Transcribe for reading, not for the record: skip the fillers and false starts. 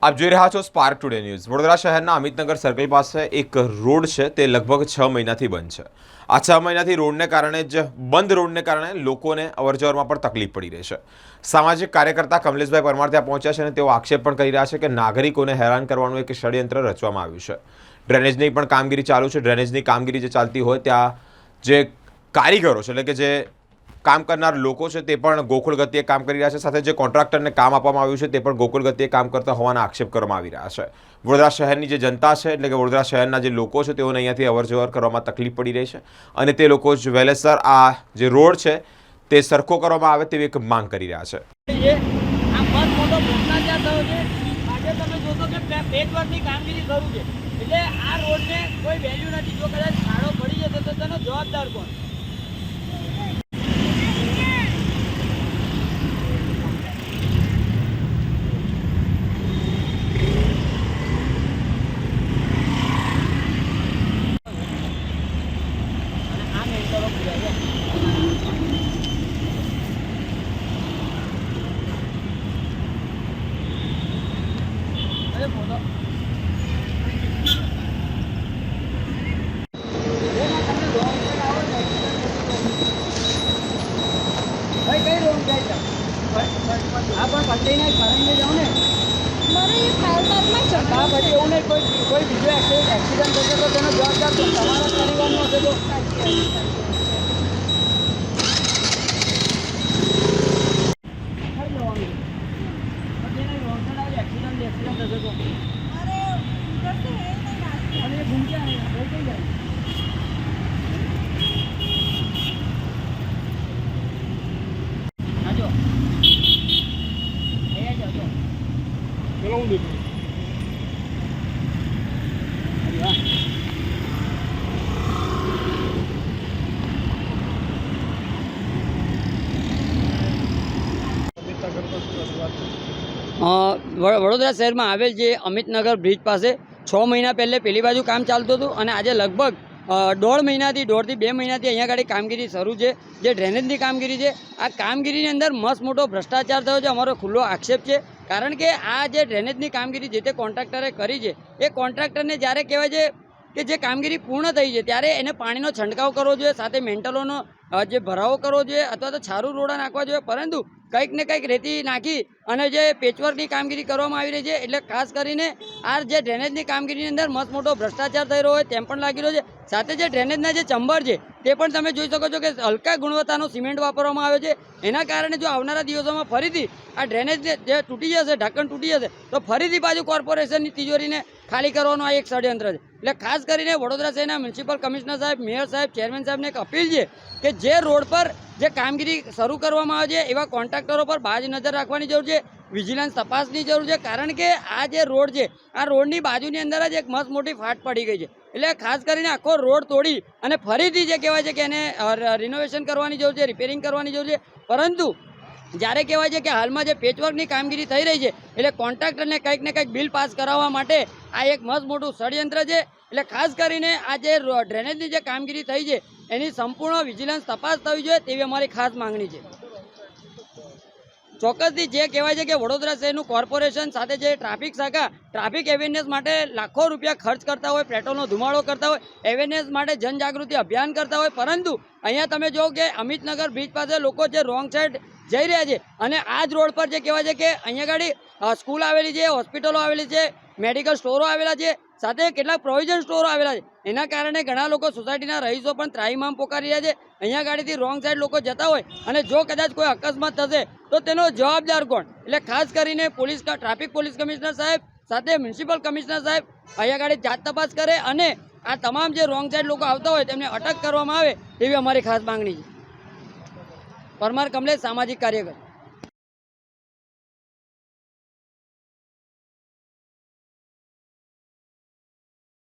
આપ જોઈ રહ્યા છો સ્પાર્ક ટુડે ન્યૂઝ। વડોદરા શહેરના અમિતનગર સર્કલ પાસે એક રોડ છે તે લગભગ 6 મહિનાથી બંધ છે। આ 6 મહિનાથી રોડને કારણે જ બંધ રોડને કારણે લોકોને અવરજવરમાં પણ તકલીફ પડી રહી છે। સામાજિક કાર્યકર્તા કમલેશભાઈ પરમાર ત્યાં પહોંચ્યા છે અને તેઓ આક્ષેપ પણ કરી રહ્યા છે કે નાગરિકોને હેરાન કરવાનું એક ષડયંત્ર રચવામાં આવ્યું છે। ડ્રેનેજની પણ કામગીરી ચાલુ છે। ડ્રેનેજની કામગીરી જે ચાલતી હોય ત્યાં જે કારીગરો છે એટલે કે જે काम करनार लोको छे ते पण गोकुल गतिए काम करी रह्या छे। साथे जे कॉन्ट्राक्टरने काम आपवामां आव्युं छे ते पण गोकुल गतिए काम करता होवाना आक्षेप करवामां आवी रह्या छे। वडोदरा शहेरनी जे जनता छे એટલે કે वडोदरा शहेરના જે લોકો છે તેઓને અહીંયાથી અવરજવર કરવામાં તકલીફ પડી રહી છે અને તે લોકો જ વહેલેસર આ જે રોડ છે તે સરખો કરવામાં આવે તેવી એક માંગ કરી રહ્યા છે। આ બસ મોટો ભ્રષ્ટાચાર થયો છે। આજે તમે જોશો કે પેચવર્કની કામગીરી શરૂ છે એટલે આ રોડને કોઈ વેલ્યુ નથી। જો કદાચ ખાડો પડી જશે તો તેનો જવાબદાર કોણ? भाई कई रोड जाए आप पलटी नहीं जाओ ने મારે એ ફાયર માં ચડવા પછી એવું નહીં કોઈ બીજો એક્સિડન્ટ થશે તો તેનો જવાબદાર તમારા પરિવારનો હશે। તો એક્સિડન્ટ થશે તો અરે કરશે એ નહીં રાખી અને એ ઘૂમક્યા નહીં થઈ જાય। વડોદરા શહેરમાં આવેલ જે અમિતનગર બ્રિજ પાસે 6 મહિના પહેલે પેલી બાજુ કામ ચાલતું હતું અને આજે લગભગ 1.5 થી 2 મહિનાથી અહીંયા આગળ કામગીરી શરૂ છે। જે ડ્રેનેજની કામગીરી છે આ કામગીરીની અંદર મસ્ત મોટો ભ્રષ્ટાચાર થયો છે। અમારો ખુલ્લો આક્ષેપ છે કારણ કે આ જે ડ્રેનેજની કામગીરી જે તે કોન્ટ્રાક્ટરે કરી છે એ કોન્ટ્રાક્ટરને જ્યારે કહેવાય છે કે જે કામગીરી પૂર્ણ થઈ છે ત્યારે એને પાણીનો છંટકાવ કરવો જોઈએ, સાથે મેન્ટલોનો જે ભરાવો કરવો જોઈએ અથવા તો છારું રોડા નાખવા જોઈએ, પરંતુ કંઈક ને કંઈક રેતી નાખી અને જે પેચવર્કની કામગીરી કરવામાં આવી રહી છે। એટલે ખાસ કરીને આ જે ડ્રેનેજની કામગીરીની અંદર મસ્ત મોટો ભ્રષ્ટાચાર થઈ રહ્યો હોય તેમ પણ લાગી રહ્યો છે। સાથે જે ડ્રેનેજના જે ચંબર છે તે પણ તમે જોઈ શકો છો કે હલકા ગુણવત્તાનો સિમેન્ટ વાપરવામાં આવ્યો છે। એના કારણે જો આવનારા દિવસોમાં ફરીથી આ ડ્રેનેજ જે તૂટી જશે, ઢાંકણ તૂટી જશે તો ફરીથી પાછું કોર્પોરેશનની તિજોરીને ખાલી કરવાનું આ એક ષડયંત્ર છે। એટલે ખાસ કરીને વડોદરા શહેરના મ્યુનિસિપલ કમિશનર સાહેબ, મેયર સાહેબ, ચેરમેન સાહેબને એક અપીલ છે કે જે રોડ પર જે કામગીરી શરૂ કરવામાં આવે છે એવા કોન્ટ્રાક્ટરો પર બાજ નજર રાખવાની જરૂર છે, વિજિલન્સ તપાસની જરૂર છે। કારણ કે આ જે રોડ છે આ રોડની બાજુની અંદર જ એક મસ્ત મોટી ફાટ પડી ગઈ છે। એટલે ખાસ કરીને આખો રોડ તોડી અને ફરીથી જે કહેવાય છે કે એને રિનોવેશન કરવાની જરૂર છે, રિપેરિંગ કરવાની જરૂર છે। પરંતુ જ્યારે કહેવાય છે કે હાલમાં જે પેચવર્કની કામગીરી થઈ રહી છે એટલે કોન્ટ્રાક્ટરને કંઈક ને કંઈક બિલ પાસ કરાવવા માટે આ એક મસ્ત મોટું ષડયંત્ર છે। એટલે ખાસ કરીને આ જે ડ્રેનેજની જે કામગીરી થઈ છે એની સંપૂર્ણ વિજિલન્સ તપાસ થવી જોઈએ તેવી અમારી ખાસ માંગણી છે। ચોક્કસથી જે કહેવાય છે કે વડોદરા શહેરનું કોર્પોરેશન સાથે જે ટ્રાફિક શાખા ટ્રાફિક એવેરનેસ માટે લાખો રૂપિયા ખર્ચ કરતા હોય, પેટ્રોલનો ધુમાડો કરતા હોય, એવેરનેસ માટે જનજાગૃતિ અભિયાન કરતા હોય, પરંતુ અહીંયા તમે જો કે અમિતનગર બ્રિજ પાસે લોકો જે રોંગ સાઈડ જઈ રહ્યા છે અને આ જ રોડ પર જે કહેવાય છે કે અહીંયા આગળ સ્કૂલ આવેલી છે, હોસ્પિટલો આવેલી છે, મેડિકલ સ્ટોરો આવેલા છે, સાથે કેટલાક પ્રોવિઝન સ્ટોરો આવેલા છે। એના કારણે ઘણા લોકો સોસાયટીના રહીશો પણ ત્રાહિમામ પોકારી રહ્યા છે। અહીંયા ગાડીથી રોંગ સાઈડ લોકો જતા હોય અને જો કદાચ કોઈ અકસ્માત થશે તો તેનો જવાબદાર કોણ? એટલે ખાસ કરીને ટ્રાફિક પોલીસ કમિશનર સાહેબ સાથે મ્યુનિસિપલ કમિશનર સાહેબ અહીંયા ગાડી જાત તપાસ કરે અને આ તમામ જે રોંગ સાઈડ લોકો આવતા હોય તેમને અટક કરવામાં આવે તેવી અમારી ખાસ માંગણી છે। પરમાર કમલેશ, સામાજિક કાર્યકર।